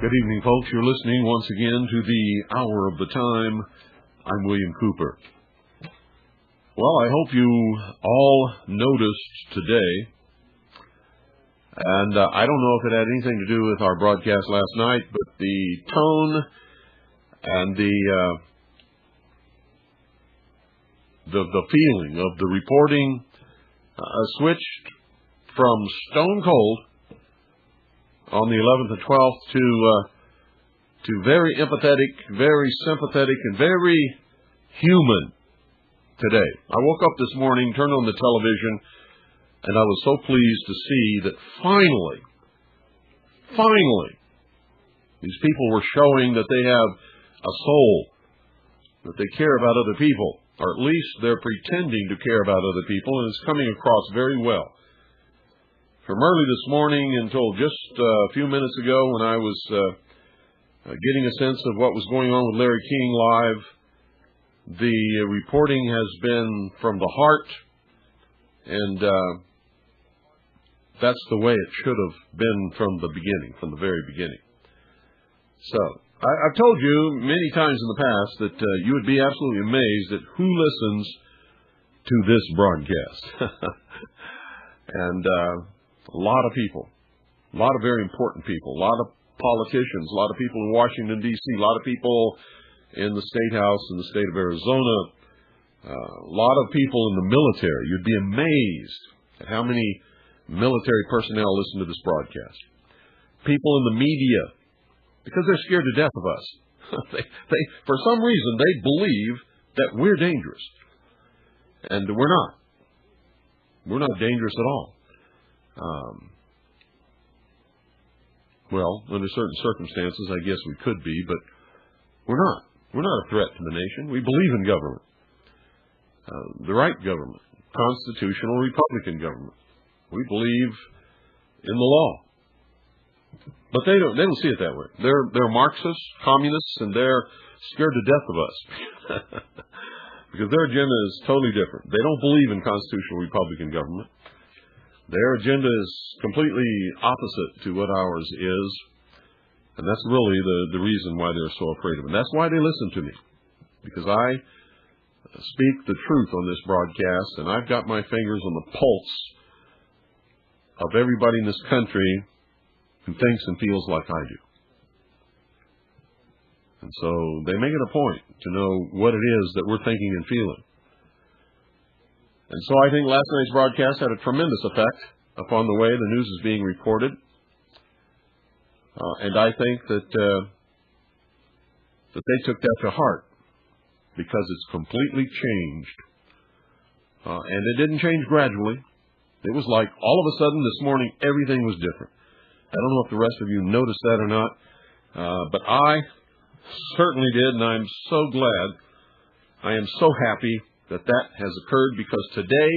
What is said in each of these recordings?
Good evening, folks. You're listening once again to the Hour of the Time. I'm William Cooper. Well, I hope you all noticed today, and I don't know if it had anything to do with our broadcast last night, but the tone and the feeling of the reporting switched from stone cold on the 11th and 12th to very empathetic, very sympathetic, and very human today. I woke up this morning, turned on the television, and I was so pleased to see that finally, these people were showing that they have a soul, that they care about other people, or at least they're pretending to care about other people, and it's coming across very well. From early this morning until just a few minutes ago when I was getting a sense of what was going on with Larry King live, the reporting has been from the heart, and that's the way it should have been from the beginning, from the very beginning. So, I've told you many times in the past that you would be absolutely amazed at who listens to this broadcast. And a lot of people, a lot of very important people, a lot of politicians, a lot of people in Washington, D.C., a lot of people in the State House in the state of Arizona, a lot of people in the military. You'd be amazed at how many military personnel listen to this broadcast. People in the media, because they're scared to death of us. they, for some reason, they believe that we're dangerous. And we're not. We're not dangerous at all. Well, under certain circumstances, I guess we could be, but we're not. We're not a threat to the nation. We believe in government. The right government. Constitutional Republican government. We believe in the law. But they don't see it that way. They're Marxists, communists, and they're scared to death of us. Because their agenda is totally different. They don't believe in constitutional Republican government. Their agenda is completely opposite to what ours is. And that's really the reason why they're so afraid of it. And that's why they listen to me. Because I speak the truth on this broadcast, and I've got my fingers on the pulse of everybody in this country who thinks and feels like I do. And so they make it a point to know what it is that we're thinking and feeling. And so I think last night's broadcast had a tremendous effect upon the way the news is being reported. And I think that they took that to heart because it's completely changed. And it didn't change gradually. It was like all of a sudden this morning everything was different. I don't know if the rest of you noticed that or not, but I certainly did, and I'm so glad. I am so happy that that has occurred, because today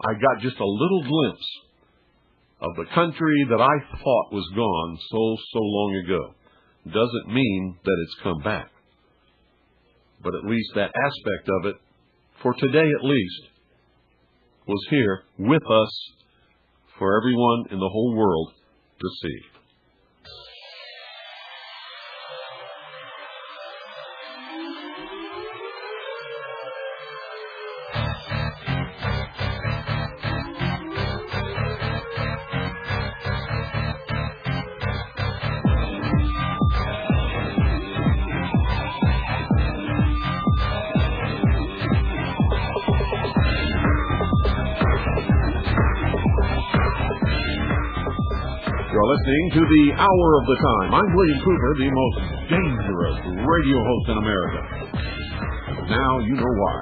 I got just a little glimpse of the country that I thought was gone so long ago. Doesn't mean that it's come back. But at least that aspect of it, for today at least, was here with us for everyone in the whole world to see. Listening to the Hour of the Time. I'm William Cooper, the most dangerous radio host in America. Now you know why.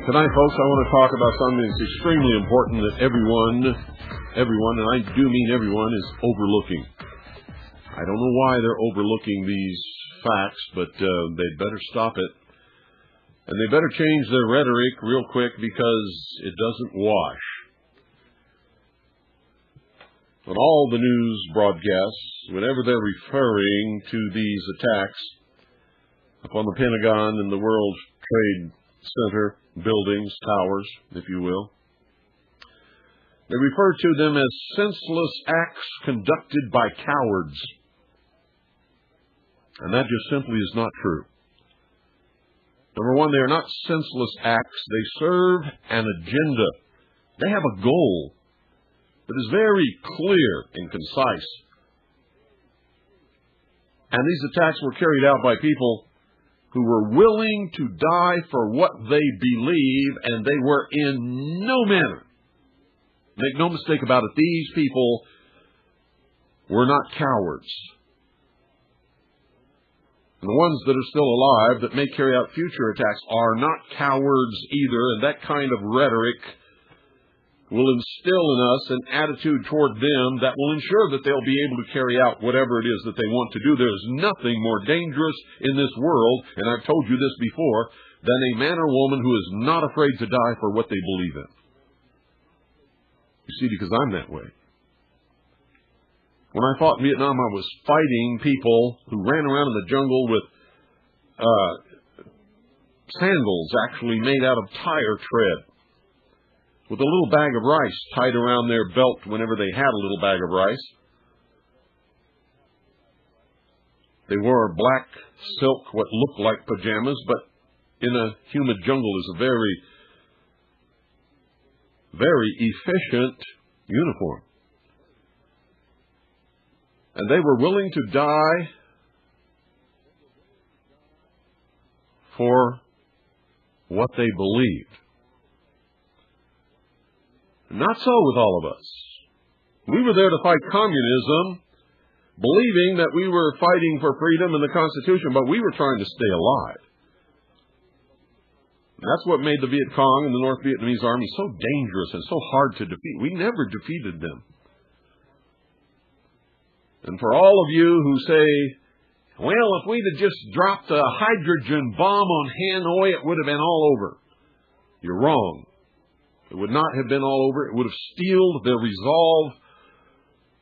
Tonight, folks, I want to talk about something that's extremely important that everyone, and I do mean everyone, is overlooking. I don't know why they're overlooking these facts, but they'd better stop it. And they better change their rhetoric real quick because it doesn't wash. On all the news broadcasts, whenever they're referring to these attacks upon the Pentagon and the World Trade Center buildings, towers, if you will, they refer to them as senseless acts conducted by cowards. And that just simply is not true. Number one, they are not senseless acts. They serve an agenda. They have a goal that is very clear and concise. And these attacks were carried out by people who were willing to die for what they believe, and they were in no manner, make no mistake about it, these people were not cowards. And the ones that are still alive that may carry out future attacks are not cowards either, and that kind of rhetoric will instill in us an attitude toward them that will ensure that they'll be able to carry out whatever it is that they want to do. There is nothing more dangerous in this world, and I've told you this before, than a man or woman who is not afraid to die for what they believe in. You see, because I'm that way. When I fought in Vietnam, I was fighting people who ran around in the jungle with sandals actually made out of tire tread, with a little bag of rice tied around their belt whenever they had a little bag of rice. They wore black silk, what looked like pajamas, but in a humid jungle is a very, very efficient uniform. And they were willing to die for what they believed. Not so with all of us. We were there to fight communism, believing that we were fighting for freedom and the Constitution, but we were trying to stay alive. And that's what made the Viet Cong and the North Vietnamese Army so dangerous and so hard to defeat. We never defeated them. And for all of you who say, well, if we'd have just dropped a hydrogen bomb on Hanoi, it would have been all over. You're wrong. It would not have been all over. It would have steeled their resolve.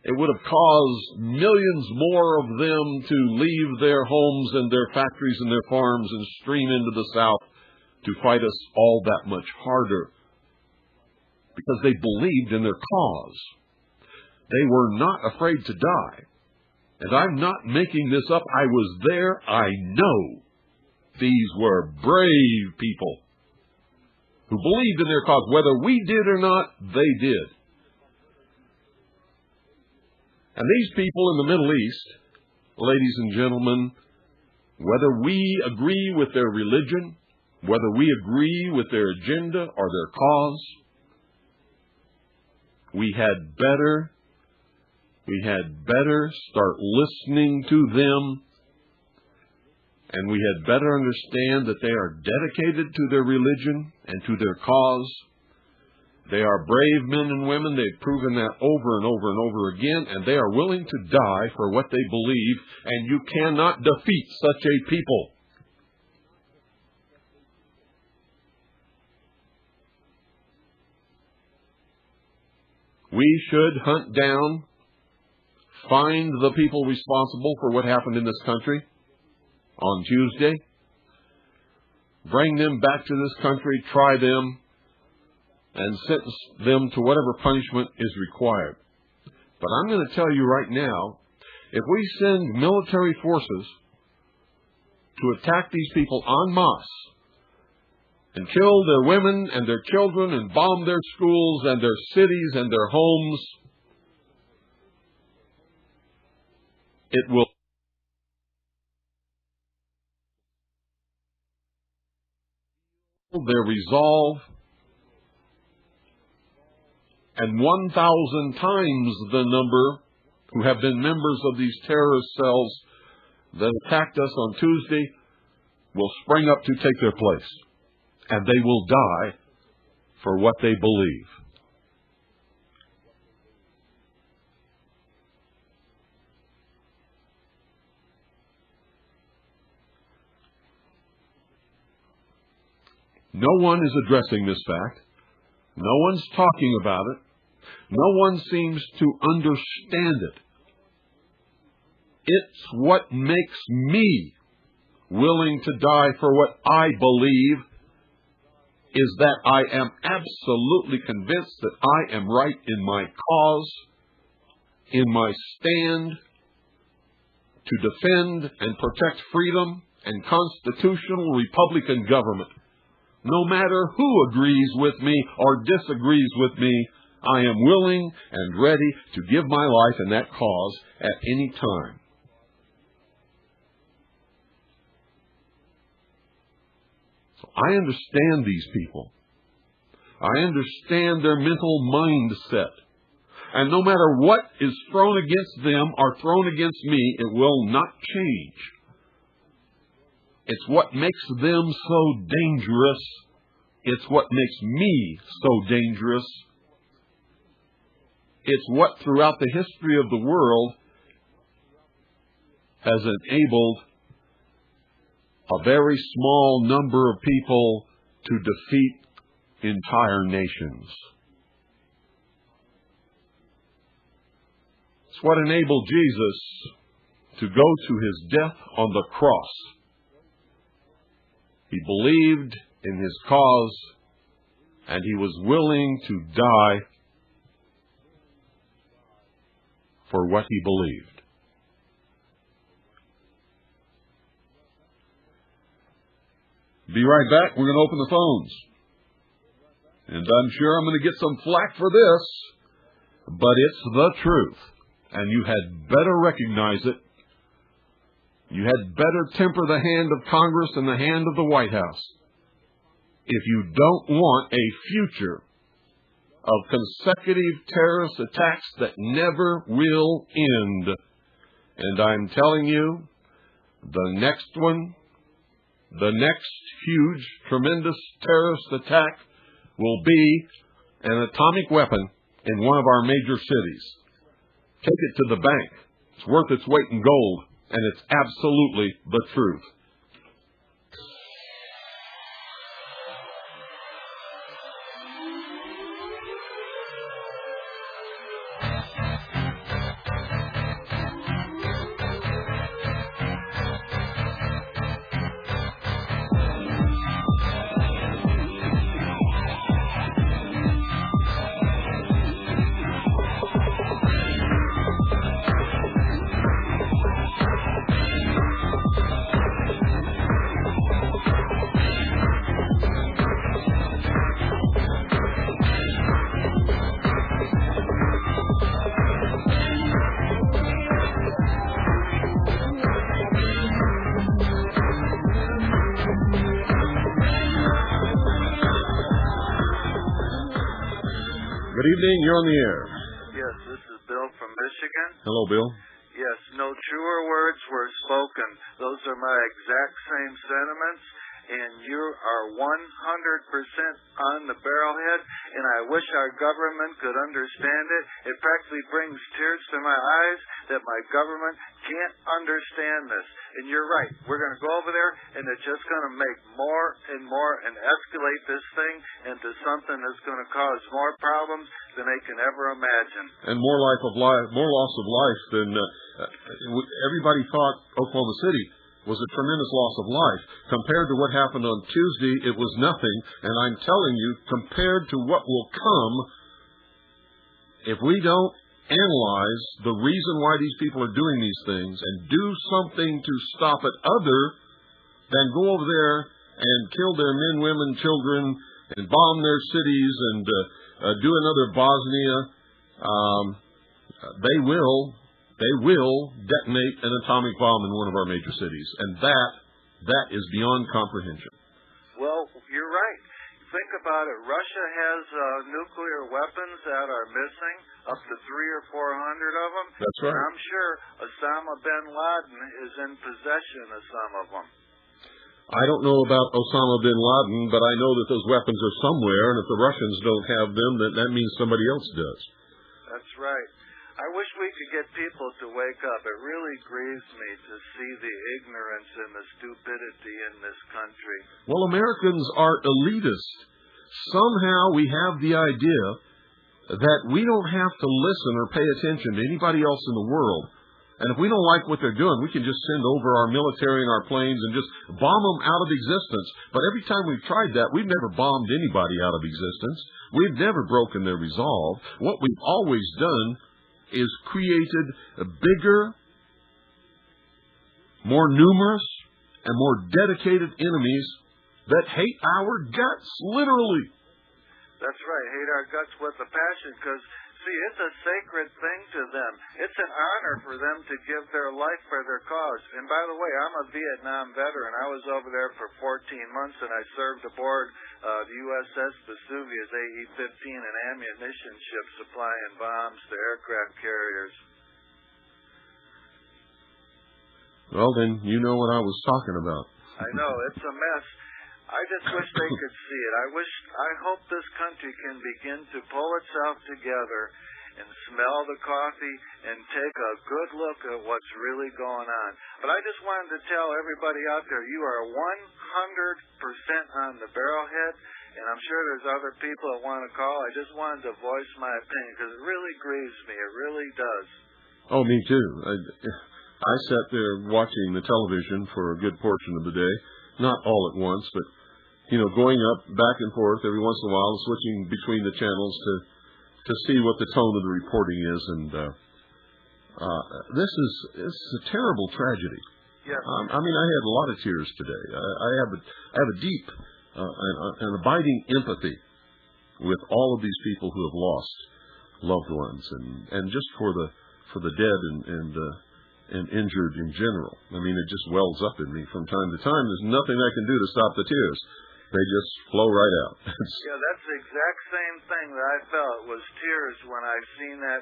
It would have caused millions more of them to leave their homes and their factories and their farms and stream into the South to fight us all that much harder, because they believed in their cause. They were not afraid to die. And I'm not making this up. I was there. I know these were brave people who believed in their cause. Whether we did or not, they did. And these people in the Middle East, ladies and gentlemen, whether we agree with their religion, whether we agree with their agenda or their cause, we had better start listening to them, and we had better understand that they are dedicated to their religion and to their cause. They are brave men and women. They've proven that over and over and over again, and they are willing to die for what they believe, and you cannot defeat such a people. We should hunt down, find the people responsible for what happened in this country on Tuesday, bring them back to this country, try them, and sentence them to whatever punishment is required. But I'm going to tell you right now, if we send military forces to attack these people en masse and kill their women and their children and bomb their schools and their cities and their homes, it will their resolve, and 1,000 times the number who have been members of these terrorist cells that attacked us on Tuesday will spring up to take their place, and they will die for what they believe. No one is addressing this fact. No one's talking about it. No one seems to understand it. It's what makes me willing to die for what I believe, is that I am absolutely convinced that I am right in my cause, in my stand to defend and protect freedom and constitutional Republican government. No matter who agrees with me or disagrees with me, I am willing and ready to give my life in that cause at any time. So I understand these people. I understand their mental mindset. And no matter what is thrown against them or thrown against me, it will not change. It's what makes them so dangerous. It's what makes me so dangerous. It's what throughout the history of the world has enabled a very small number of people to defeat entire nations. It's what enabled Jesus to go to his death on the cross. He believed in his cause, and he was willing to die for what he believed. Be right back. We're going to open the phones. And I'm sure I'm going to get some flack for this, but it's the truth. And you had better recognize it. You had better temper the hand of Congress and the hand of the White House if you don't want a future of consecutive terrorist attacks that never will end. And I'm telling you, the next one, the next huge, tremendous terrorist attack will be an atomic weapon in one of our major cities. Take it to the bank. It's worth its weight in gold, and it's absolutely the truth. Good evening. You're on the air. Yes, this is Bill from Michigan. Hello, Bill. Yes, no truer words were spoken. Those are my exact same sentiments, and you are 100% on the barrelhead, and I wish our government could understand it. It practically brings tears to my eyes that my government can't understand this. And you're right. We're going to go over there, and it's just going to make more and more and escalate this thing into something that's going to cause more problems than they can ever imagine. And more loss of life than everybody thought Oklahoma City was a tremendous loss of life. Compared to what happened on Tuesday, it was nothing. And I'm telling you, compared to what will come, if we don't analyze the reason why these people are doing these things and do something to stop it other than go over there and kill their men, women, children, and bomb their cities and do another Bosnia, they will detonate an atomic bomb in one of our major cities. And that is beyond comprehension. Well, you're right. Think about it. Russia has nuclear weapons that are missing, up to 300 or 400 of them. That's right. And I'm sure Osama bin Laden is in possession of some of them. I don't know about Osama bin Laden, but I know that those weapons are somewhere, and if the Russians don't have them, then that means somebody else does. That's right. I wish we could get people to wake up. It really grieves me to see the ignorance and the stupidity in this country. Well, Americans are elitist. Somehow we have the idea that we don't have to listen or pay attention to anybody else in the world. And if we don't like what they're doing, we can just send over our military and our planes and just bomb them out of existence. But every time we've tried that, we've never bombed anybody out of existence. We've never broken their resolve. What we've always done is created bigger, more numerous, and more dedicated enemies that hate our guts, literally. That's right, hate our guts with a passion, because, see, it's a sacred thing to them. It's an honor for them to give their life for their cause. And by the way, I'm a Vietnam veteran. I was over there for 14 months, and I served aboard the USS Vesuvius AE-15, an ammunition ship supplying bombs to aircraft carriers. Well, then, you know what I was talking about. I know, it's a mess. I just wish they could see it. I hope this country can begin to pull itself together and smell the coffee and take a good look at what's really going on. But I just wanted to tell everybody out there, you are 100% on the barrelhead, and I'm sure there's other people that want to call. I just wanted to voice my opinion because it really grieves me. It really does. Oh, me too. I sat there watching the television for a good portion of the day. Not all at once, but, going up back and forth every once in a while, switching between the channels to see what the tone of the reporting is. And this is a terrible tragedy. Yes. I mean, I had a lot of tears today. I have a deep and abiding empathy with all of these people who have lost loved ones, and just for the dead and injured in general. I mean, it just wells up in me from time to time. There's nothing I can do to stop the tears. They just flow right out. Yeah, that's the exact same thing that I felt was tears when I seen that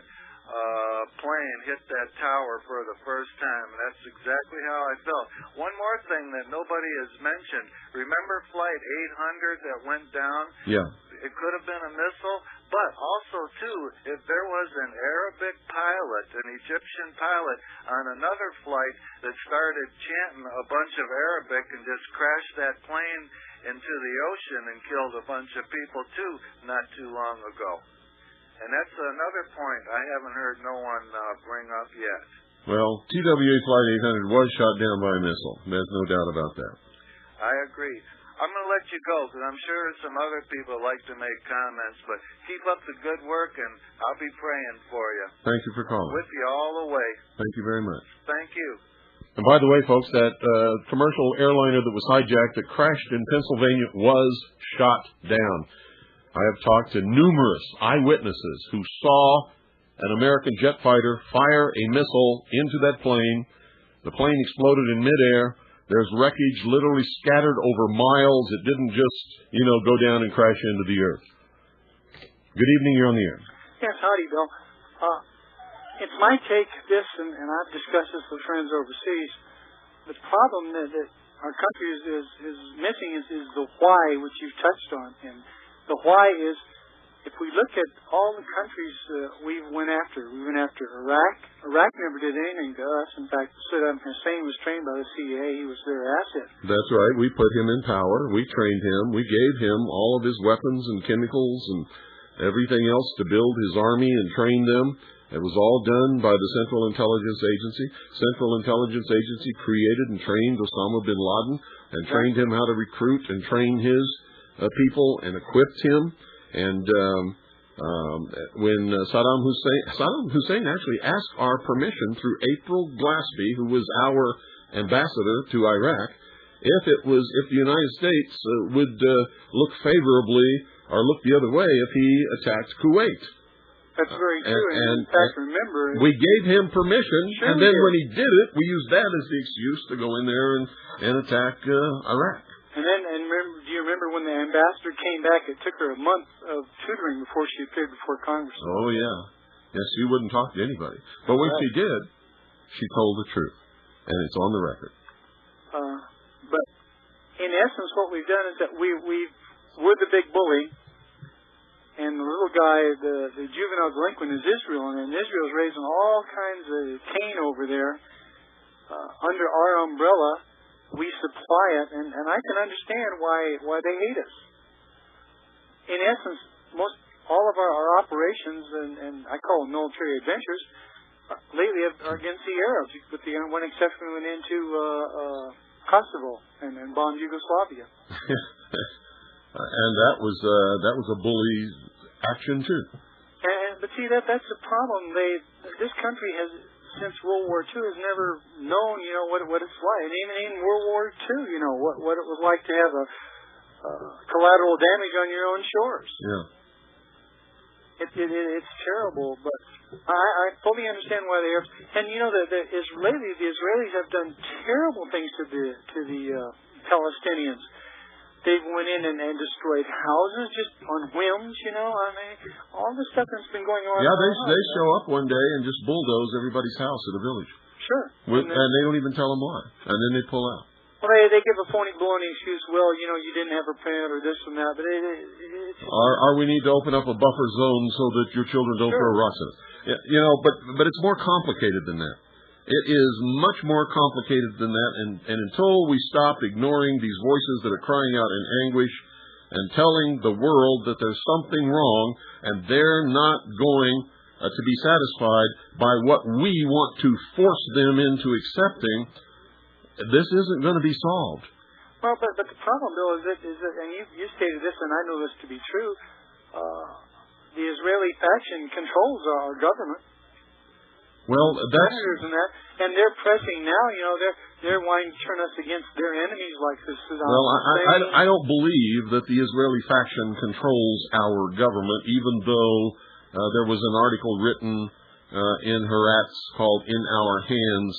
plane hit that tower for the first time. That's exactly how I felt. One more thing that nobody has mentioned. Remember Flight 800 that went down? Yeah. It could have been a missile, but also, too, if there was an Arabic pilot, an Egyptian pilot, on another flight that started chanting a bunch of Arabic and just crashed that plane into the ocean and killed a bunch of people, too, not too long ago. And that's another point I haven't heard no one bring up yet. Well, TWA Flight 800 was shot down by a missile. There's no doubt about that. I agree. I'm going to let you go because I'm sure some other people like to make comments, but keep up the good work, and I'll be praying for you. Thank you for calling. With you all the way. Thank you very much. Thank you. And by the way, folks, that commercial airliner that was hijacked that crashed in Pennsylvania was shot down. I have talked to numerous eyewitnesses who saw an American jet fighter fire a missile into that plane. The plane exploded in midair. There's wreckage literally scattered over miles. It didn't just, go down and crash into the earth. Good evening. You're on the air. Yes, howdy, Bill. It's my take, this, and I've discussed this with friends overseas. The problem that our country is missing is the why, which you've touched on. And the why is, if we look at all the countries we went after Iraq. Iraq never did anything to us. In fact, Saddam Hussein was trained by the CIA. He was their asset. That's right. We put him in power. We trained him. We gave him all of his weapons and chemicals and everything else to build his army and train them. It was all done by the Central Intelligence Agency. Central Intelligence Agency created and trained Osama bin Laden and trained him how to recruit and train his people and equipped him. And when Saddam Hussein actually asked our permission through April Glaspie, who was our ambassador to Iraq, if the United States would look favorably or look the other way if he attacked Kuwait. That's very true. And in fact, remember, we gave him permission, and then when he did it, we used that as the excuse to go in there and attack Iraq. And do you remember when the ambassador came back? It took her a month of tutoring before she appeared before Congress. Oh yeah, yes, she wouldn't talk to anybody. But when she did, she told the truth, and it's on the record. But in essence, what we've done is that we're the big bully, and the little guy, the juvenile delinquent, is Israel, and Israel's raising all kinds of cane over there under our umbrella. We supply it, and I can understand why they hate us. In essence, all of our operations, and I call them military adventures, lately are against the Arabs, with the one exception we went into Kosovo and bombed Yugoslavia. And that was a bully action too. But see, that's the problem. This country has, since World War II, has never known, what it's like. And even in World War II, what it was like to have a collateral damage on your own shores. Yeah. It's terrible, but I fully understand why the Arabs, and the Israelis have done terrible things to the Palestinians. They went in and destroyed houses just on whims, all the stuff that's been going on. Yeah, they show up one day and just bulldoze everybody's house in the village. Sure. And they don't even tell them why, and then they pull out. Well, they give a phony baloney excuse. Well, you didn't have a permit or this and that. But or we need to open up a buffer zone so that your children don't throw rocks in it. But it's more complicated than that. It is much more complicated than that. And until we stop ignoring these voices that are crying out in anguish and telling the world that there's something wrong and they're not going to be satisfied by what we want to force them into accepting, this isn't going to be solved. Well, but the problem, Bill, is that, and you stated this, and I know this to be true. The Israeli faction controls our government. Well, that's and they're pressing now. They're wanting to turn us against their enemies, like this Saddam Hussein. I don't believe that the Israeli faction controls our government, even though there was an article written in Haaretz called "In Our Hands"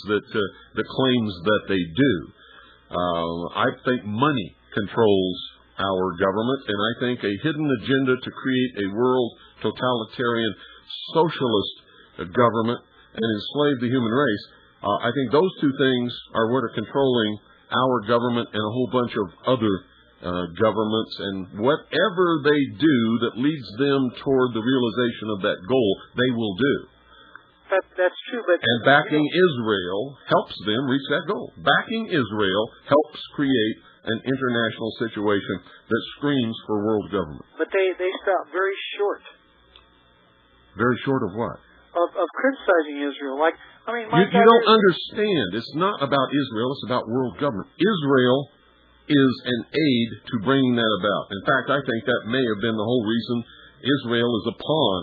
that claims that they do. I think money controls our government, and I think a hidden agenda to create a world totalitarian socialist government and enslave the human race. I think those two things are what are controlling our government and a whole bunch of other governments, and whatever they do that leads them toward the realization of that goal, they will do. That's true, but backing Israel helps them reach that goal. Backing Israel helps create an international situation that screams for world government. But they stop very short. Very short of what? Of criticizing Israel. You don't understand. It's not about Israel. It's about world government. Israel is an aid to bringing that about. In fact, I think that may have been the whole reason Israel is a pawn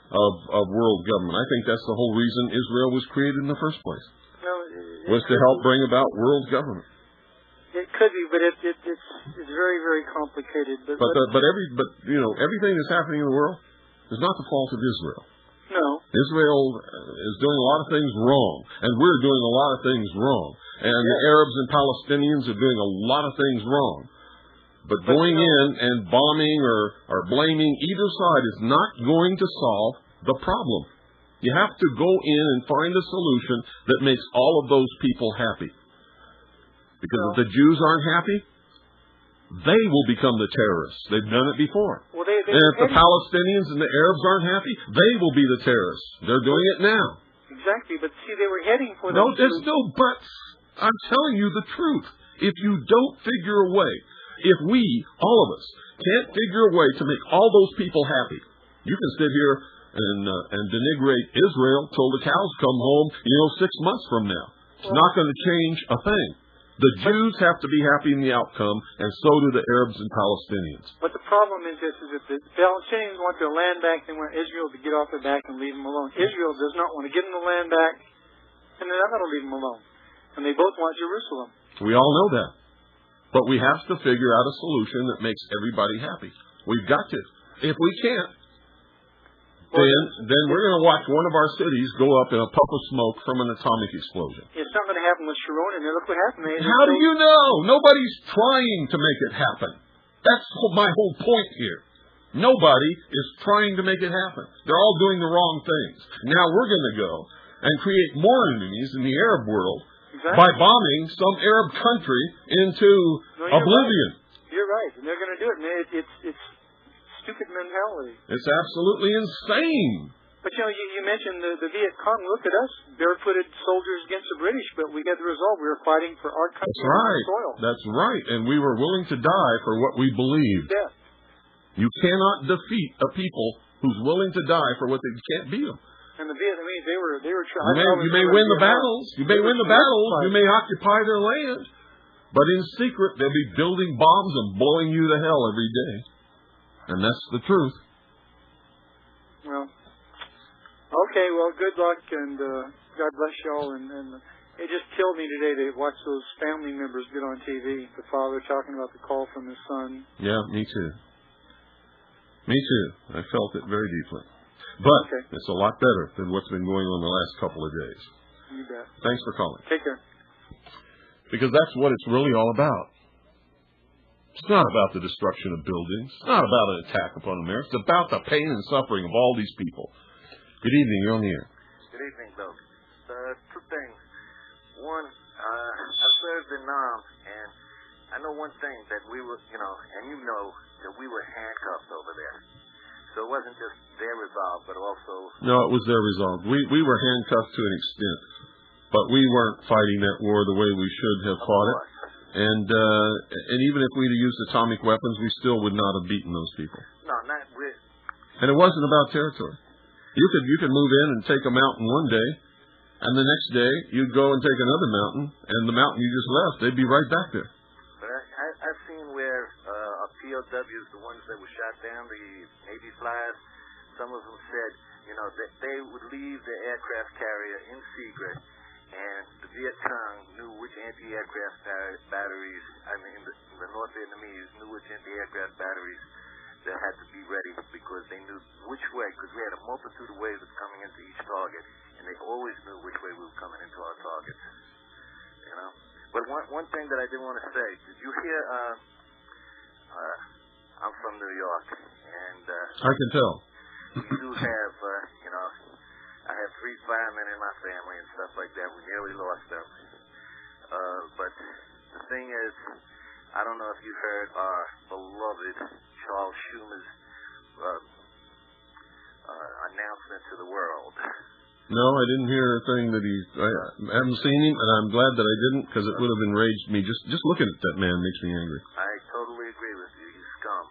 of world government. I think that's the whole reason Israel was created in the first place. Was to help bring about world government. It could be, but it's very, very complicated. But everything that's happening in the world is not the fault of Israel. No. Israel is doing a lot of things wrong, and we're doing a lot of things wrong. And the Arabs and Palestinians are doing a lot of things wrong. But going in and bombing or blaming either side is not going to solve the problem. You have to go in and find a solution that makes all of those people happy. Because if the Jews aren't happy, they will become the terrorists. They've done it before. And if the Palestinians and the Arabs aren't happy, they will be the terrorists. They're doing it now. Exactly, but see, they were heading for No, there's no buts. I'm telling you the truth. If you don't figure a way, if we, all of us, can't figure a way to make all those people happy, you can sit here and denigrate Israel till the cows come home, 6 months from now. It's not going to change a thing. The Jews have to be happy in the outcome, and so do the Arabs and Palestinians. But the problem is this, is if the Palestinians want their land back, they want Israel to get off their back and leave them alone. Israel does not want to give them the land back, and they're not going to leave them alone. And they both want Jerusalem. We all know that. But we have to figure out a solution that makes everybody happy. We've got to. If we can't, then we're going to watch one of our cities go up in a puff of smoke from an atomic explosion. It's not going to happen with Sharon, and look what happened. How do you know? Nobody's trying to make it happen. That's my whole point here. Nobody is trying to make it happen. They're all doing the wrong things. Now we're going to go and create more enemies in the Arab world Exactly. by bombing some Arab country into oblivion. Right. You're right. And they're going to do it. And it's stupid mentality. It's absolutely insane. But, you mentioned the Viet Cong. Look at us, barefooted soldiers against the British, but we got the result. We were fighting for our country and our soil. That's right. And we were willing to die for what we believed. Yeah. You cannot defeat a people who's willing to die for what they can't beat them. And the Vietnamese, they were You may win the battles. You may win the battles. You may occupy their land. But in secret, they'll be building bombs and blowing you to hell every day. And that's the truth. Well, okay. Well, good luck, and God bless y'all. And it just killed me today to watch those family members get on TV. The father talking about the call from his son. Yeah, me too. Me too. I felt it very deeply. But it's a lot better than what's been going on the last couple of days. You bet. Thanks for calling. Take care. Because that's what it's really all about. It's not about the destruction of buildings. It's not about an attack upon America. It's about the pain and suffering of all these people. Good evening. You're on the air. Good evening, Bill. Two things. One, I served in Nam, and I know one thing, that we were, and that we were handcuffed over there. So it wasn't just their resolve, but also... No, it was their resolve. We were handcuffed to an extent, but we weren't fighting that war the way we should have fought it. And even if we'd used atomic weapons, we still would not have beaten those people. No, not with... And it wasn't about territory. You could move in and take a mountain one day, and the next day you'd go and take another mountain, and the mountain you just left, they'd be right back there. But I've seen where POWs, the ones that were shot down, the Navy flyers, some of them said, that they would leave the aircraft carrier in secret, and the Viet Cong knew which anti-aircraft batteries, the North Vietnamese knew which anti-aircraft batteries that had to be ready, because they knew which way, because we had a multitude of ways of coming into each target, and they always knew which way we were coming into our targets. But one thing that I did want to say, did you hear, I'm from New York, and I can tell. We do have, I have 3 firemen in my family and stuff like that. We nearly lost them. But the thing is, I don't know if you heard our beloved Charles Schumer's announcement to the world. No, I didn't hear a thing that I haven't seen him, and I'm glad that I didn't, because it would have enraged me. Just looking at that man makes me angry. I totally agree with you. He's scum.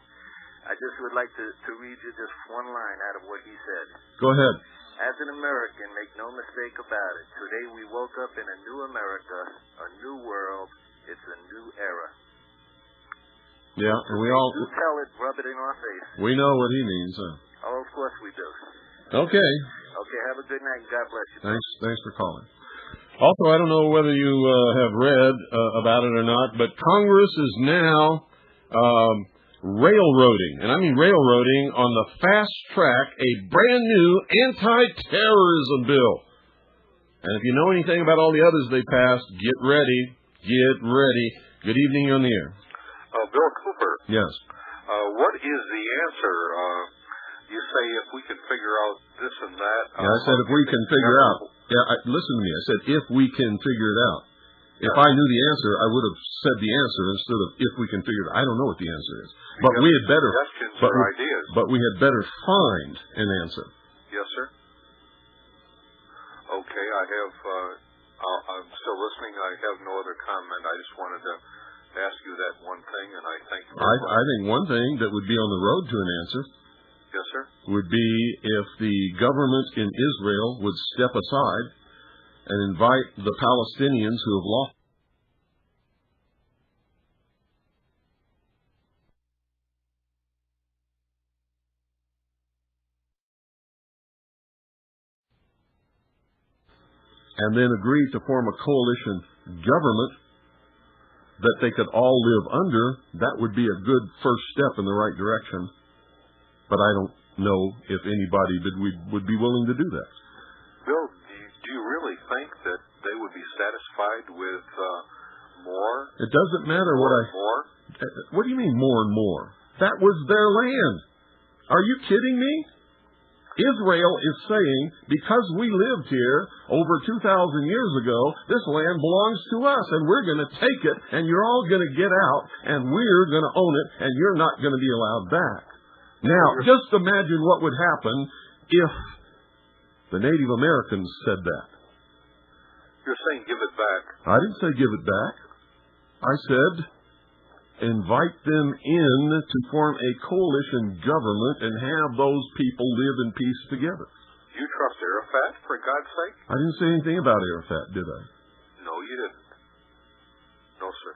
I just would like to read you just one line out of what he said. Go ahead. As an American, make no mistake about it. Today we woke up in a new America, a new world. It's a new era. Yeah, and we all... Do tell it, rub it in our face. We know what he means, huh? Oh, of course we do. Okay. Okay, have a good night, and God bless you. Thanks for calling. Also, I don't know whether you have read about it or not, but Congress is now railroading, and I mean railroading on the fast track, a brand new anti-terrorism bill. And if you know anything about all the others they passed, get ready. Get ready. Good evening, you're on the air. Bill Cooper. Yes. What is the answer? You say if we can figure out this and that. Yeah, I said if we can figure out. Yeah, listen to me. I said if we can figure it out. If I knew the answer, I would have said the answer instead of if we can figure it out. I don't know what the answer is. But we had better. Ideas. But we had better find an answer. Yes, sir. Okay, I have. I'm still listening. I have no other comment. I just wanted to ask you that one thing, and I thank you. I think one thing that would be on the road to an answer. Yes, sir. Would be if the government in Israel would step aside and invite the Palestinians who have lost. And then agree to form a coalition government that they could all live under. That would be a good first step in the right direction. But I don't know if anybody would be willing to do that. Bill, do you really think that they would be satisfied with more? It doesn't matter more. What do you mean more and more? That was their land. Are you kidding me? Israel is saying, because we lived here over 2,000 years ago, this land belongs to us, and we're going to take it, and you're all going to get out, and we're going to own it, and you're not going to be allowed back. Now, just imagine what would happen if the Native Americans said that. You're saying give it back. I didn't say give it back. I said invite them in to form a coalition government and have those people live in peace together. You trust Arafat, for God's sake? I didn't say anything about Arafat, did I? No, you didn't. No, sir.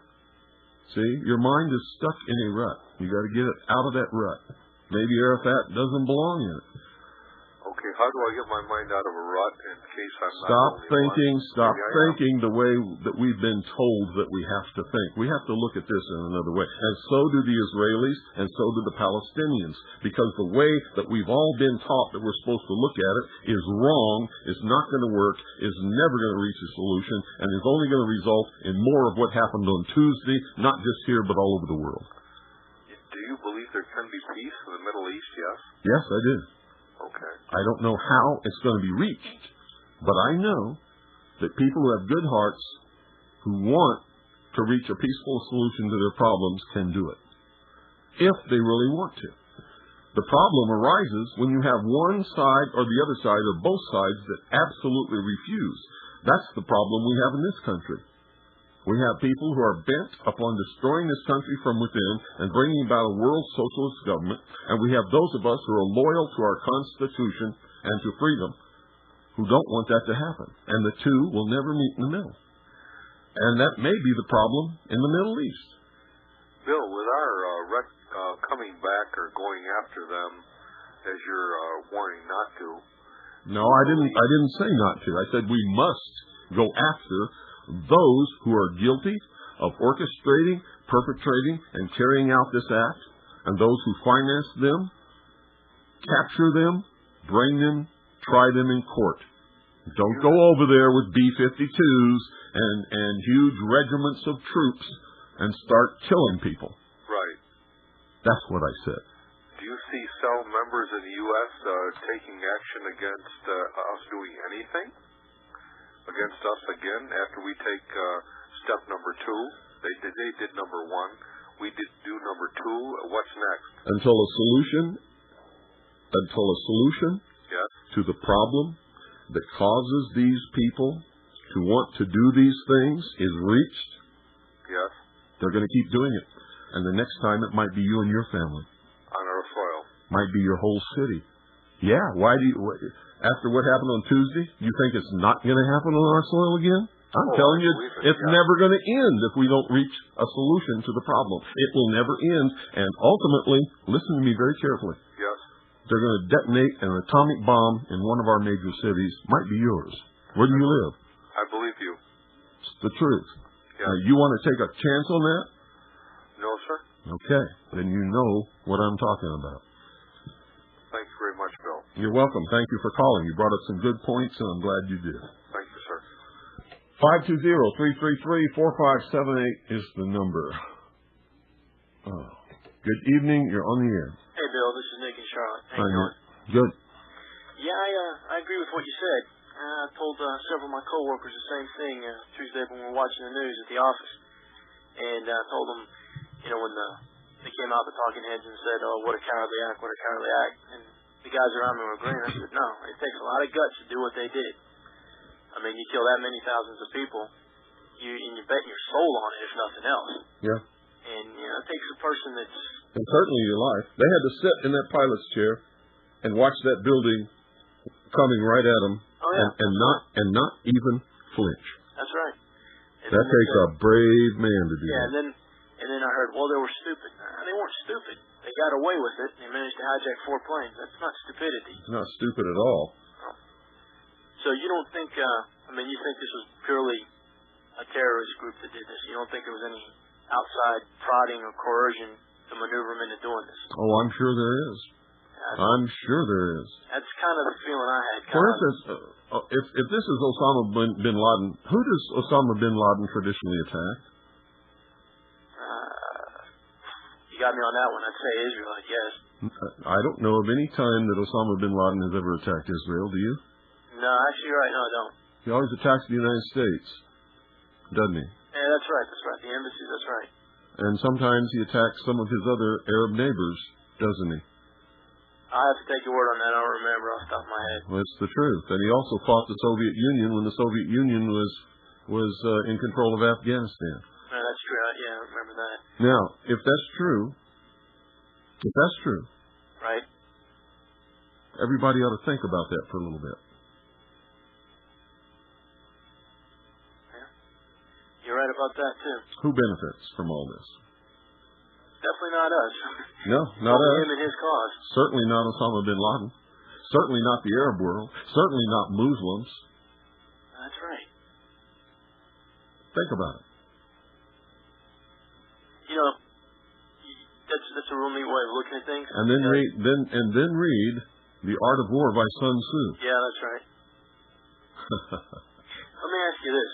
See, your mind is stuck in a rut. You got to get it out of that rut. Maybe Arafat doesn't belong in it. Okay, how do I get my mind out of a rut in case I'm Stop not thinking the way that we've been told that we have to think. We have to look at this in another way. And so do the Israelis, and so do the Palestinians. Because the way that we've all been taught that we're supposed to look at it is wrong, is not going to work, is never going to reach a solution, and is only going to result in more of what happened on Tuesday, not just here, but all over the world. Do you believe there can be peace in the Middle East, yes? Yes, I do. Okay. I don't know how it's going to be reached, but I know that people who have good hearts, who want to reach a peaceful solution to their problems, can do it, if they really want to. The problem arises when you have one side or the other side, or both sides, that absolutely refuse. That's the problem we have in this country. We have people who are bent upon destroying this country from within and bringing about a world socialist government, and we have those of us who are loyal to our Constitution and to freedom who don't want that to happen. And the two will never meet in the middle. And that may be the problem in the Middle East. Bill, with our coming back or going after them, as you're warning not to. No, I didn't say not to. I said we must go after those who are guilty of orchestrating, perpetrating, and carrying out this act, and those who finance them, capture them, bring them, try them in court. Don't go over there with B-52s and huge regiments of troops and start killing people. Right. That's what I said. Do you see cell members in the U.S. Taking action against us doing anything? Against us again after we take step number 2. They did number 1. We did do number 2. What's next? Until a solution yes, to the problem that causes these people to want to do these things is reached, yes, they're going to keep doing it. And the next time it might be you and your family. on our soil. Might be your whole city. Yeah, after what happened on Tuesday, you think it's not going to happen on our soil again? I'm telling you, it's never going to end if we don't reach a solution to the problem. It will never end, and ultimately, listen to me very carefully. Yes. They're going to detonate an atomic bomb in one of our major cities. Might be yours. Where do you live? I believe you. It's the truth. Yes. Now, you want to take a chance on that? No, sir. Okay. Then you know what I'm talking about. Thank you very much, Bill. You're welcome. Thank you for calling. You brought up some good points, and I'm glad you did. Thank you, sir. 520-333-4578 is the number. Oh. Good evening. You're on the air. Hey, Bill. This is Nick in Charlotte. How you doing? Good. Yeah, I agree with what you said. I told several of my coworkers the same thing Tuesday when we were watching the news at the office. And I told them, when they came out, the talking heads, and said, oh, what a cowardly act, what a cowardly act. And the guys around me were agreeing. I said, no, it takes a lot of guts to do what they did. I mean, you kill that many thousands of people, and you bet your soul on it, if nothing else. Yeah. And, it takes a person that's... And certainly your life. They had to sit in that pilot's chair and watch that building coming right at them, and not even flinch. That's right. And that takes a brave man to do that. And then I heard, well, they were stupid. They weren't stupid. They got away with it, and they managed to hijack 4 planes. That's not stupidity. It's not stupid at all. So you don't think, you think this was purely a terrorist group that did this? You don't think there was any outside prodding or coercion to maneuver them into doing this? Oh, I'm sure there is. I'm sure there is. That's kind of the feeling I had. For instance, if this is Osama bin Laden, who does Osama bin Laden traditionally attack? You got me on that one. I'd say Israel, I guess. I don't know of any time that Osama bin Laden has ever attacked Israel. Do you? No, actually, you're right. No, I don't. He always attacks the United States, doesn't he? Yeah, that's right. That's right. The embassy, that's right. And sometimes he attacks some of his other Arab neighbors, doesn't he? I have to take your word on that. I don't remember off the top of my head. Well, it's the truth. And he also fought the Soviet Union when the Soviet Union was in control of Afghanistan. Yeah, that's true. Yeah, I remember that. Now, if that's true, right, everybody ought to think about that for a little bit. Yeah, you're right about that too. Who benefits from all this? Definitely not us. No, not us. Him and his cause. Certainly not Osama bin Laden. Certainly not the Arab world. Certainly not Muslims. That's right. Think about it. You know, that's a real neat way of looking at things. And then read The Art of War by Sun Tzu. Yeah, that's right. Let me ask you this.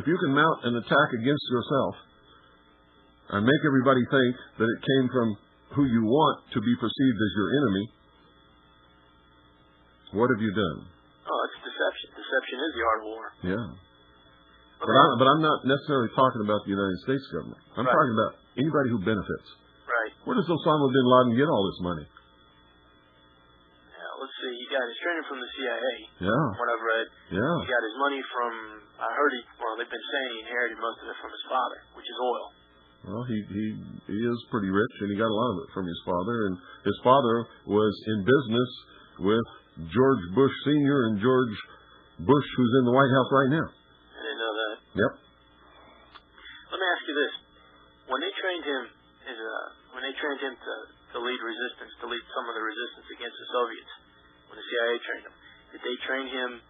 If you can mount an attack against yourself and make everybody think that it came from who you want to be perceived as your enemy, what have you done? Oh, it's deception. Deception is the art of war. Yeah. Okay. But I'm not necessarily talking about the United States government. I'm talking about anybody who benefits. Right. Where does Osama bin Laden get all this money? Yeah, let's see. He got his training from the CIA. Yeah. From what I've read. Yeah. He got his money from, I heard they've been saying he inherited most of it from his father, which is oil. Well, he is pretty rich, and he got a lot of it from his father. And his father was in business with George Bush Sr. and George Bush, who's in the White House right now. I didn't know that. Yep. Let me ask you this: when they trained him to lead resistance, to lead some of the resistance against the Soviets, when the CIA trained him, did they train him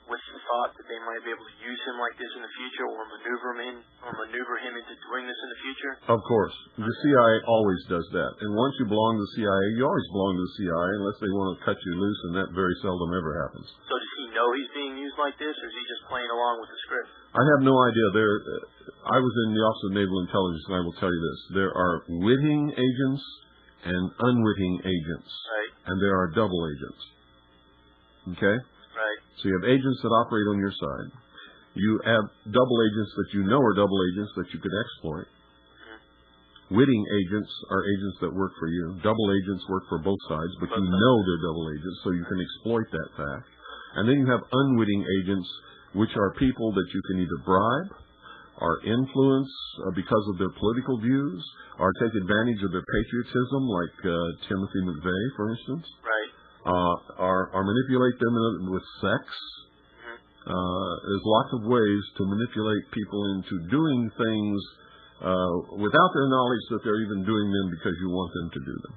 with the thought that they might be able to use him like this in the future, or maneuver him into doing this in the future? Of course. The CIA always does that. And once you belong to the CIA, you always belong to the CIA unless they want to cut you loose, and that very seldom ever happens. So does he know he's being used like this, or is he just playing along with the script? I have no idea. I was in the Office of Naval Intelligence, and I will tell you this. There are witting agents and unwitting agents. Right. And there are double agents. Okay? Right. So you have agents that operate on your side. You have double agents that you know are double agents that you could exploit. Mm-hmm. Witting agents are agents that work for you. Double agents work for both sides, but you know they're double agents, so you can exploit that fact. And then you have unwitting agents, which are people that you can either bribe, or influence because of their political views, or take advantage of their patriotism, like Timothy McVeigh, for instance. Right. Or manipulate them with sex. Mm-hmm. There's lots of ways to manipulate people into doing things without their knowledge that they're even doing them because you want them to do them.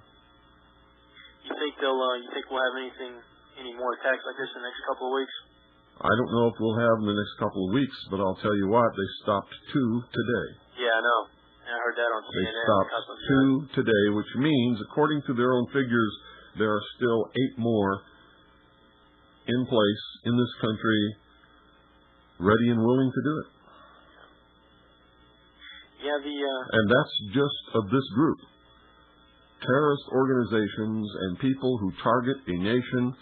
You think we'll have any more attacks like this in the next couple of weeks? I don't know if we'll have in the next couple of weeks, but I'll tell you what, they stopped 2 today. Yeah, I know. I heard that on CNN. They stopped 2 today, which means, according to their own figures, there are still 8 more in place in this country, ready and willing to do it. Yeah, and that's just of this group. Terrorist organizations and people who target a nation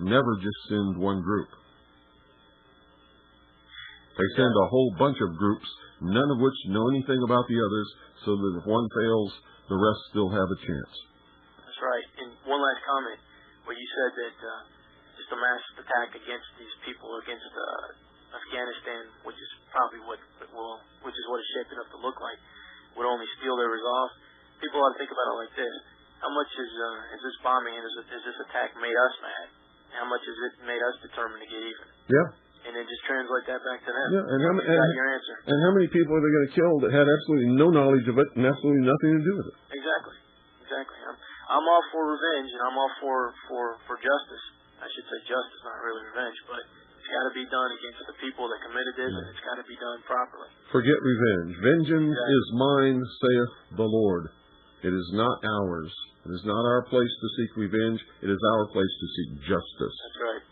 never just send one group. They send a whole bunch of groups, none of which know anything about the others, so that if one fails, the rest still have a chance. That's right. And one last comment, where you said that just a massive attack against these people, against Afghanistan, which is probably what it's shaping up to look like, would only steal their resolve. People ought to think about it like this: how much is this bombing and is this attack made us mad? How much has it made us determined to get even? Yeah. And then just translate that back to them. Yeah, and you got your answer. And how many people are they going to kill that had absolutely no knowledge of it and absolutely nothing to do with it? Exactly. I'm all for revenge, and I'm all for justice. I should say justice, not really revenge, but it's got to be done against the people that committed this, and it's got to be done properly. Forget revenge. Vengeance is mine, saith the Lord. It is not ours. It is not our place to seek revenge. It is our place to seek justice. That's right.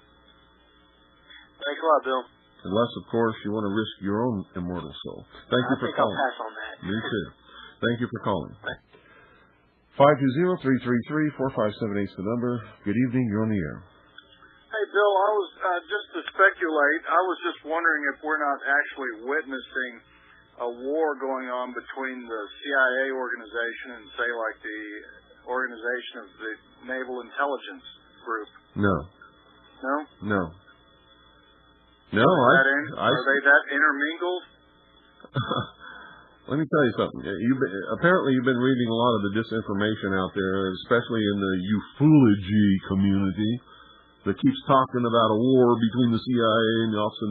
Thanks a lot, Bill. Unless, of course, you want to risk your own immortal soul. Thank you for calling. I'll pass on that. Me too. Thank you for calling. Bye. 520-333-4578 is the number. Good evening. You're on the air. Hey, Bill, I was just to speculate, I was just wondering if we're not actually witnessing a war going on between the CIA organization and, say, like the organization of the Naval Intelligence Group. No. No? No. No, Are they that intermingled? Let me tell you something. Apparently you've been reading a lot of the disinformation out there, especially in the ufology community, that keeps talking about a war between the CIA and the office.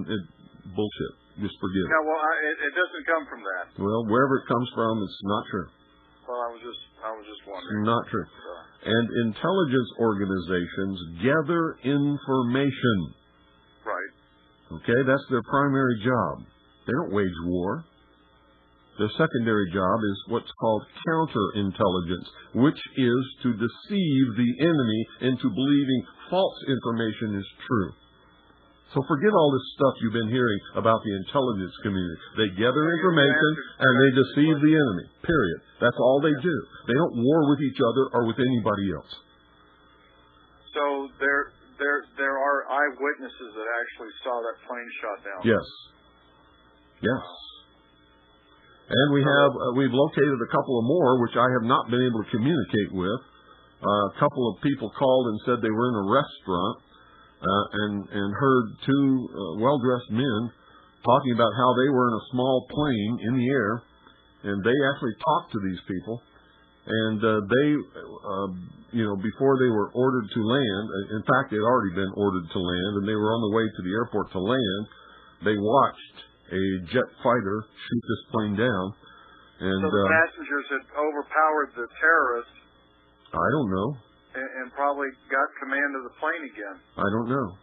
Bullshit. Just forget it. Yeah, well, it doesn't come from that. Well, wherever it comes from, it's not true. Well, I was just wondering. It's not true. And intelligence organizations gather information. Right. Okay, that's their primary job. They don't wage war. Their secondary job is what's called counterintelligence, which is to deceive the enemy into believing false information is true. So forget all this stuff you've been hearing about the intelligence community. They gather information and they deceive the enemy, period. That's all they do. They don't war with each other or with anybody else. So there are eyewitnesses that actually saw that plane shot down. Yes. Yes. And we've located a couple of more, which I have not been able to communicate with. A couple of people called and said they were in a restaurant and heard two well-dressed men talking about how they were in a small plane in the air, and they actually talked to these people. And they, before they were ordered to land, in fact, they had already been ordered to land, and they were on the way to the airport to land. They watched a jet fighter shoot this plane down. And so the passengers had overpowered the terrorists. I don't know. And probably got command of the plane again. I don't know.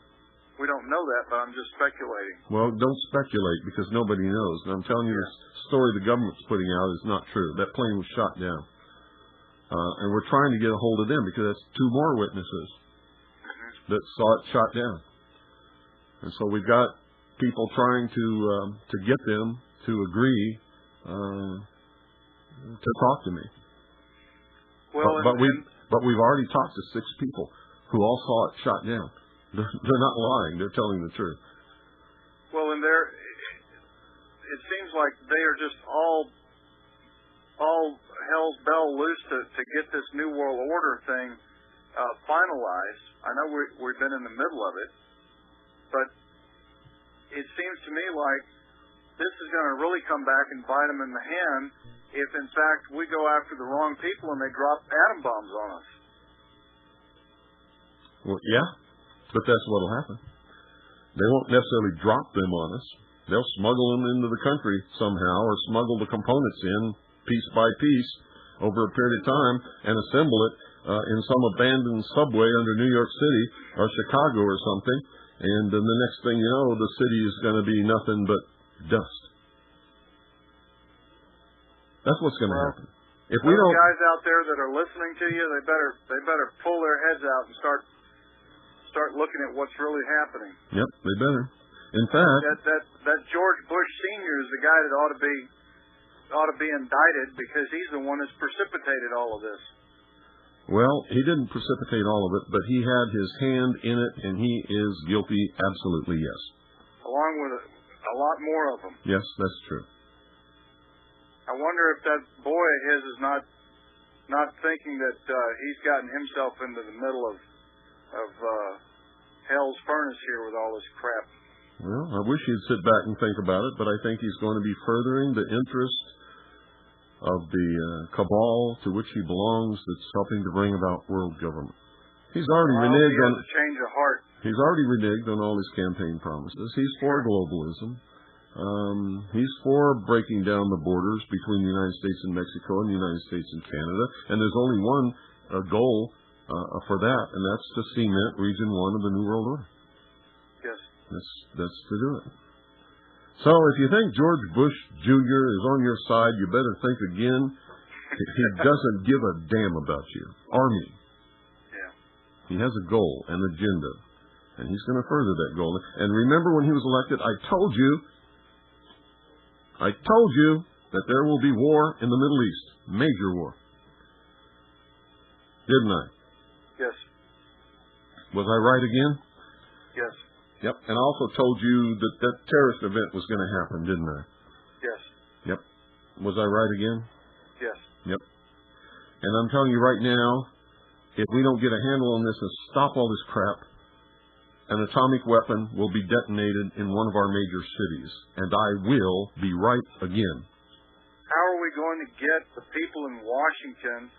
We don't know that, but I'm just speculating. Well, don't speculate because nobody knows. And I'm telling you, the story the government's putting out is not true. That plane was shot down. And we're trying to get a hold of them because that's two more witnesses that saw it shot down. And so we've got people trying to get them to agree to talk to me. Well, but we've already talked to 6 people who all saw it shot down. They're not lying. They're telling the truth. Well, and it seems like they are just all hell's bell loose to get this New World Order thing finalized. I know we've been in the middle of it, but it seems to me like this is going to really come back and bite them in the hand if, in fact, we go after the wrong people and they drop atom bombs on us. Well, yeah, but that's what will happen. They won't necessarily drop them on us. They'll smuggle them into the country somehow or smuggle the components in piece by piece over a period of time and assemble it in some abandoned subway under New York City or Chicago or something. And then the next thing you know, the city is going to be nothing but dust. That's what's going to happen. If we don't, guys out there that are listening to you, they better pull their heads out and start looking at what's really happening. Yep, they better. In fact, that George Bush Sr. is the guy that ought to be indicted because he's the one that's precipitated all of this. Well, he didn't precipitate all of it, but he had his hand in it, and he is guilty. Absolutely, yes. Along with a lot more of them. Yes, that's true. I wonder if that boy of his is not thinking that he's gotten himself into the middle of hell's furnace here with all this crap. Well, I wish he'd sit back and think about it, but I think he's going to be furthering the interest of the cabal to which he belongs that's helping to bring about world government. He's already reneged on a change of heart. He's already reneged on all his campaign promises. He's for globalism. He's for breaking down the borders between the United States and Mexico and the United States and Canada. And there's only one goal for that, and that's to cement Region 1 of the New World Order. Yes. That's to do it. So if you think George Bush Jr. is on your side, you better think again. He doesn't give a damn about you or me. Yeah. He has a goal, an agenda, and he's going to further that goal. And remember when he was elected, I told you that there will be war in the Middle East, major war. didn't I? Yes. Was I right again? Yes. Yep. And I also told you that that terrorist event was going to happen, didn't I? Yes. Yep. Was I right again? Yes. Yep. And I'm telling you right now, if we don't get a handle on this and stop all this crap, an atomic weapon will be detonated in one of our major cities, and I will be right again. How are we going to get the people in Washington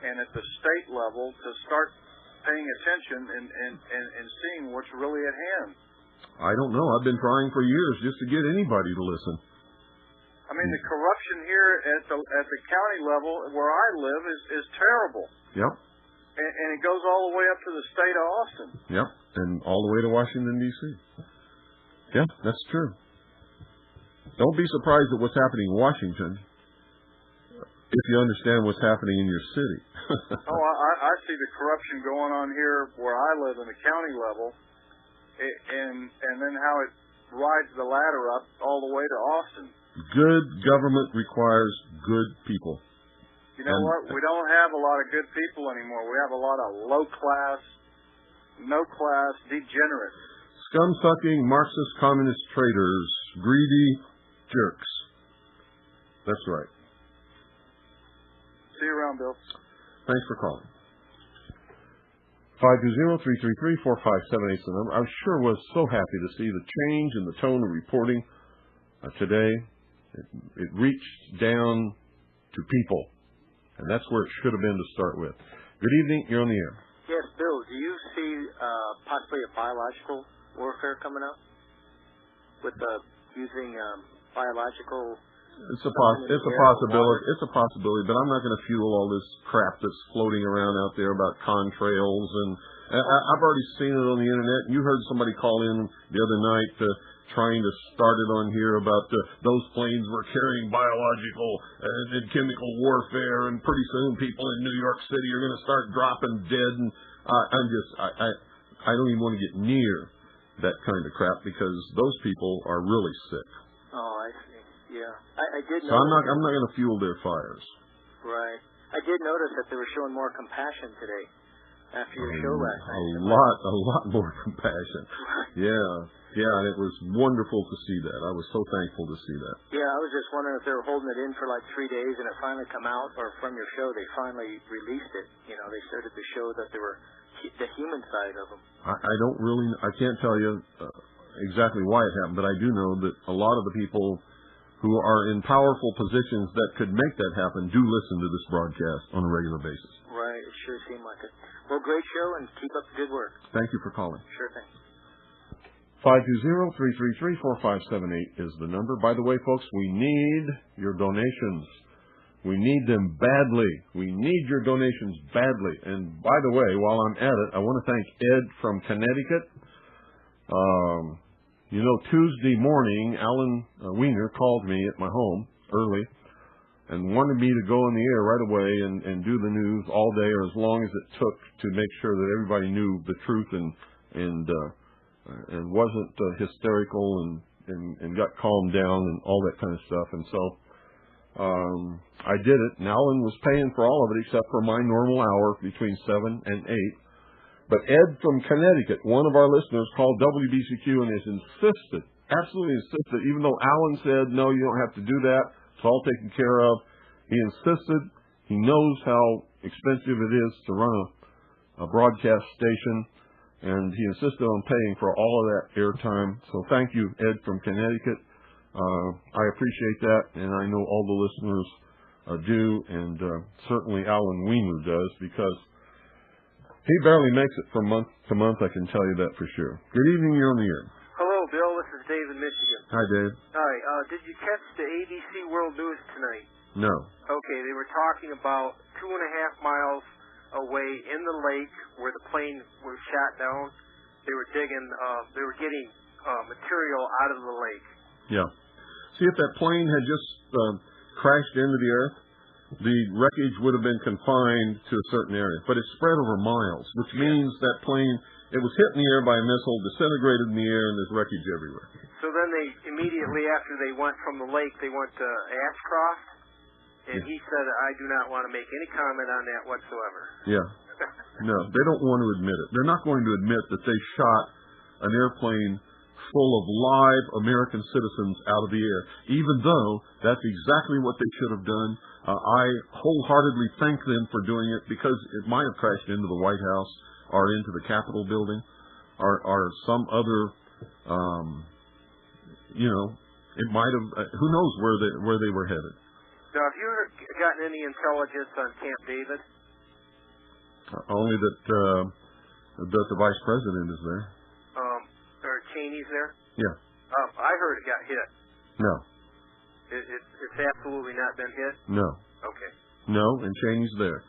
and at the state level to start paying attention and seeing what's really at hand? I don't know. I've been trying for years just to get anybody to listen. I mean, the corruption here at the county level where I live is terrible. Yep. And it goes all the way up to the state of Austin. Yep. And all the way to Washington, D.C. Yeah, that's true. Don't be surprised at what's happening in Washington if you understand what's happening in your city. I see the corruption going on here where I live in the county level, and then how it rides the ladder up all the way to Austin. Good government requires good people. You know what? We don't have a lot of good people anymore. We have a lot of low-class, no-class degenerates. Scum-sucking Marxist communist traitors, greedy jerks. That's right. See you around, Bill. Thanks for calling. 520-333-4578 is the number. I sure was so happy to see the change in the tone of reporting today. It reached down to people, and that's where it should have been to start with. Good evening. You're on the air. Yes, Bill, do you see possibly a biological warfare coming up with using biological? It's a possibility. It's a possibility, but I'm not going to fuel all this crap that's floating around out there about contrails, and I've already seen it on the internet. You heard somebody call in the other night trying to start it on here about those planes were carrying biological and chemical warfare, and pretty soon people in New York City are going to start dropping dead. And I don't even want to get near that kind of crap because those people are really sick. Oh, I see. Yeah, I did. So I'm not going to fuel their fires. Right. I did notice that they were showing more compassion today after your show last night. A lot more compassion. Yeah, and it was wonderful to see that. I was so thankful to see that. Yeah, I was just wondering if they were holding it in for like 3 days and it finally come out, or from your show they finally released it. You know, they started to show that they were the human side of them. I can't tell you exactly why it happened, but I do know that a lot of the people who are in powerful positions that could make that happen do listen to this broadcast on a regular basis. Right, it sure seemed like it. Well, great show, and keep up the good work. Thank you for calling. Sure thing. 520-333-4578 is the number. By the way, folks, we need your donations. We need them badly. We need your donations badly. And by the way, while I'm at it, I want to thank Ed from Connecticut. Tuesday morning, Alan Wiener called me at my home early and wanted me to go on the air right away and do the news all day, or as long as it took, to make sure that everybody knew the truth and wasn't hysterical and got calmed down and all that kind of stuff. And so I did it, and Alan was paying for all of it except for my normal hour between 7 and 8. But Ed from Connecticut, one of our listeners, called WBCQ and has absolutely insisted, even though Alan said, no, you don't have to do that, it's all taken care of. He insisted. He knows how expensive it is to run a broadcast station, and he insisted on paying for all of that airtime. So thank you, Ed from Connecticut. I appreciate that, and I know all the listeners do, and certainly Alan Wiener does, because he barely makes it from month to month, I can tell you that for sure. Good evening, you're on the air. Hello, Bill. This is Dave in Michigan. Hi, Dave. Hi. Did you catch the ABC World News tonight? No. Okay, they were talking about 2.5 miles away in the lake where the plane was shot down. They were digging, they were getting material out of the lake. Yeah. See, if that plane had just crashed into the earth, the wreckage would have been confined to a certain area. But it spread over miles, which means that plane, it was hit in the air by a missile, disintegrated in the air, and there's wreckage everywhere. So then they, immediately after they went from the lake, they went to Ashcroft? And he said, I do not want to make any comment on that whatsoever. Yeah. No, they don't want to admit it. They're not going to admit that they shot an airplane full of live American citizens out of the air, even though that's exactly what they should have done. I wholeheartedly thank them for doing it, because it might have crashed into the White House or into the Capitol building or some other, it might have, who knows where they were headed. Now, have you gotten any intelligence on Camp David? Only that the Vice President is there. Or Cheney's there? Yeah. I heard it got hit. No. It's absolutely not been hit? No. Okay. No, and Cheney's there.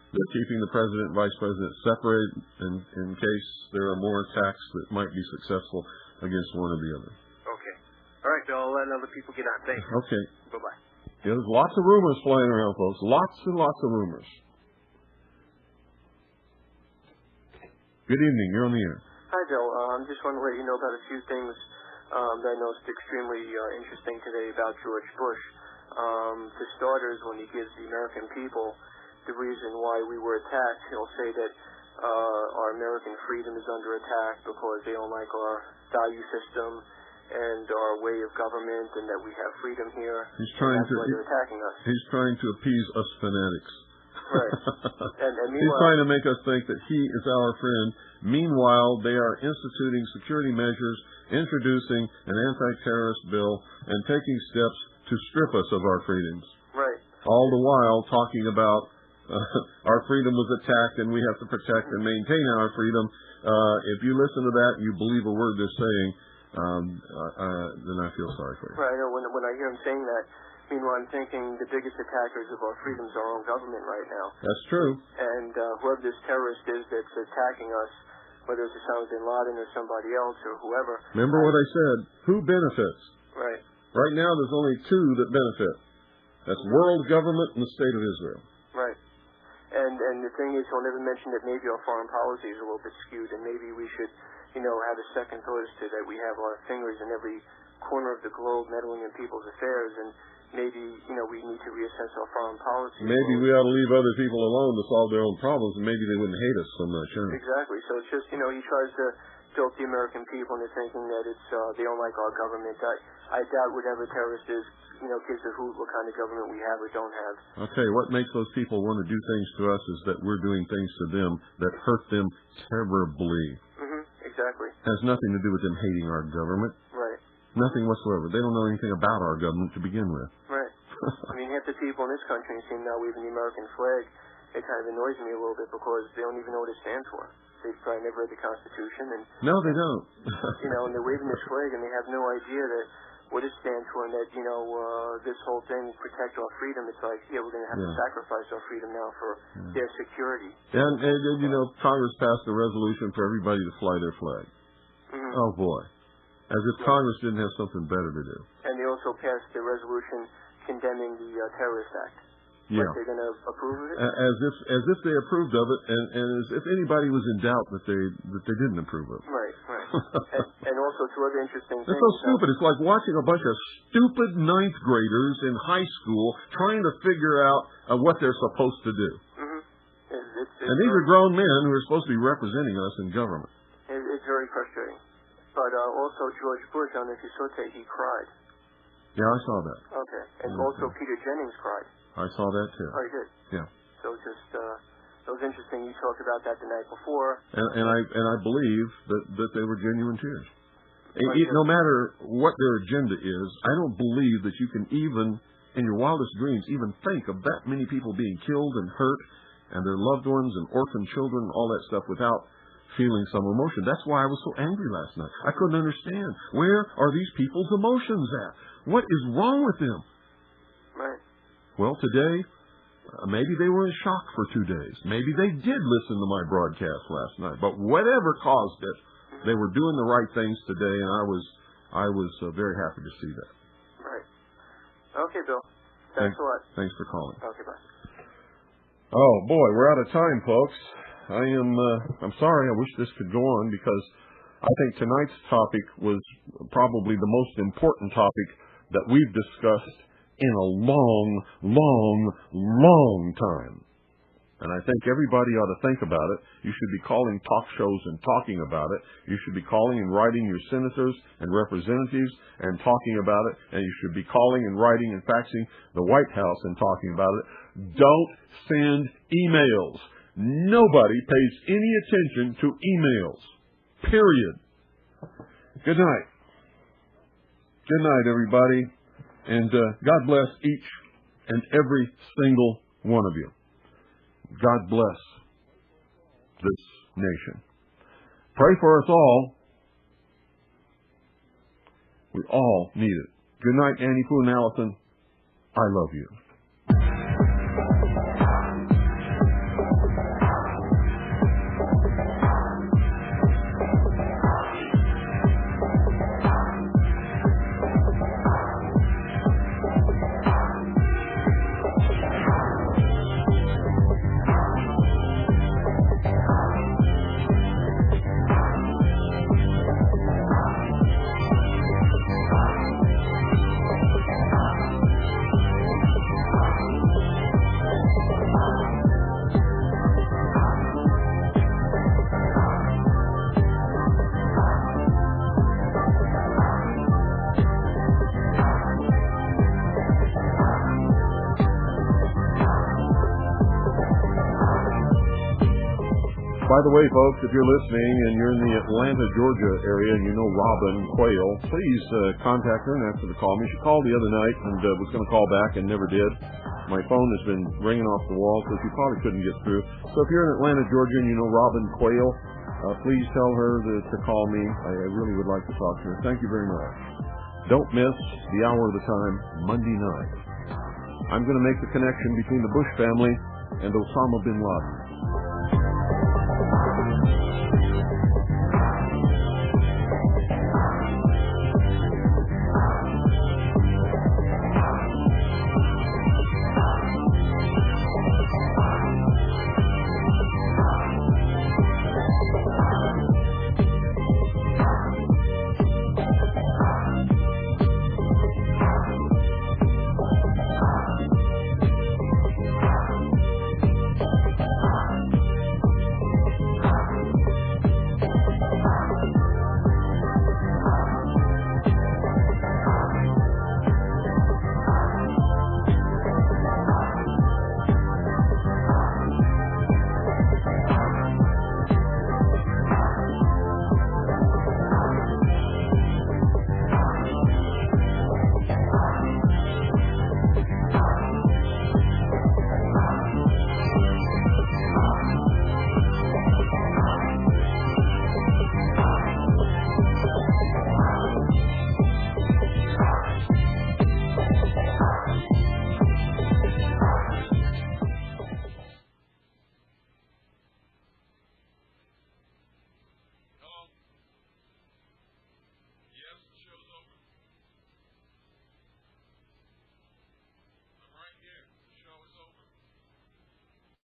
They're keeping the President and Vice President separate in case there are more attacks that might be successful against one or the other. Okay. All right, Bill, I'll let other people get on. Thanks. Okay. Bye-bye. Yeah, there's lots of rumors flying around, folks. Lots and lots of rumors. Good evening. You're on the air. Hi, Bill. I just want to let you know about a few things that I noticed extremely interesting today about George Bush. For starters, when he gives the American people the reason why we were attacked, he'll say that our American freedom is under attack because they don't like our value system and our way of government, and that we have freedom here. He's trying that's why they're attacking us. He's trying to appease us fanatics. Right. And he's trying to make us think that he is our friend. Meanwhile, they are instituting security measures, introducing an anti-terrorist bill, and taking steps to strip us of our freedoms. Right. All the while talking about our freedom was attacked and we have to protect and maintain our freedom. If you listen to that and you believe a word they're saying, then I feel sorry for you. Right. I know when I hear him saying that, meanwhile, I'm thinking the biggest attackers of our freedoms are our own government right now. That's true. And whoever this terrorist is that's attacking us, whether it's Osama bin Laden or somebody else or whoever. Remember what I said. Who benefits? Right. Right now, there's only two that benefit. That's world government and the state of Israel. Right. And the thing is, he'll never mention that maybe our foreign policy is a little bit skewed, and maybe we should, have a second thought as to that we have our fingers in every corner of the globe meddling in people's affairs, and maybe, we need to reassess our foreign policy. Maybe we ought to leave other people alone to solve their own problems, and maybe they wouldn't hate us so much. Huh? Exactly. So it's just, he tries to guilt the American people into thinking that it's they don't like our government. I doubt whatever terrorist is, gives a hoot what kind of government we have or don't have. I'll tell you, what makes those people want to do things to us is that we're doing things to them that hurt them terribly. Mm-hmm. Exactly. It has nothing to do with them hating our government. Right. Nothing whatsoever. They don't know anything about our government to begin with. Right. Half the people in this country seem now waving the American flag. It kind of annoys me a little bit because they don't even know what it stands for. They've probably never read the Constitution. And no, they don't. And they're waving this flag and they have no idea that what it stands for, and that, this whole thing, protect our freedom. It's like, we're going to have to sacrifice our freedom now for their security. And Congress passed a resolution for everybody to fly their flag. Mm-hmm. Oh, boy. As if Congress didn't have something better to do. And they also passed the resolution condemning the Terrorist Act. Yeah. Like they're going to approve of it? As if they approved of it, and as if anybody was in doubt that they didn't approve of it. Right. and also two other interesting things. It's so stupid. It's like watching a bunch of stupid ninth graders in high school trying to figure out what they're supposed to do. Mm-hmm. And these are grown men who are supposed to be representing us in government. It's very frustrating. But also George Bush, I don't know if you saw that, he cried. Yeah, I saw that. Okay. And also Peter Jennings cried. I saw that too. Oh, you did? Yeah. So just it was interesting. You talked about that the night before. And I believe that they were genuine tears. No matter what their agenda is, I don't believe that you can even, in your wildest dreams, even think of that many people being killed and hurt, and their loved ones and orphan children and all that stuff without feeling some emotion. That's why I was so angry last night. I couldn't understand. Where are these people's emotions at? What is wrong with them? Right. Well, today, maybe they were in shock for 2 days. Maybe they did listen to my broadcast last night. But whatever caused it, they were doing the right things today, and I was very happy to see that. Right. Okay, Bill. Thanks a lot. Thanks for calling. Okay, bye. Oh boy, we're out of time, folks. I'm sorry. I wish this could go on because I think tonight's topic was probably the most important topic that we've discussed in a long, long, long time. And I think everybody ought to think about it. You should be calling talk shows and talking about it. You should be calling and writing your senators and representatives and talking about it. And you should be calling and writing and faxing the White House and talking about it. Don't send emails. Nobody pays any attention to emails. Period. Good night. Good night, everybody. And God bless each and every single one of you. God bless this nation. Pray for us all. We all need it. Good night, Annie Pooh and Allison. I love you. By the way, folks, if you're listening and you're in the Atlanta, Georgia area and you know Robin Quayle, please contact her and ask her to call me. She called the other night and was going to call back and never did. My phone has been ringing off the wall, so she probably couldn't get through. So if you're in Atlanta, Georgia and you know Robin Quayle, please tell her to call me. I really would like to talk to her. Thank you very much. Don't miss the hour of the time, Monday night. I'm going to make the connection between the Bush family and Osama bin Laden.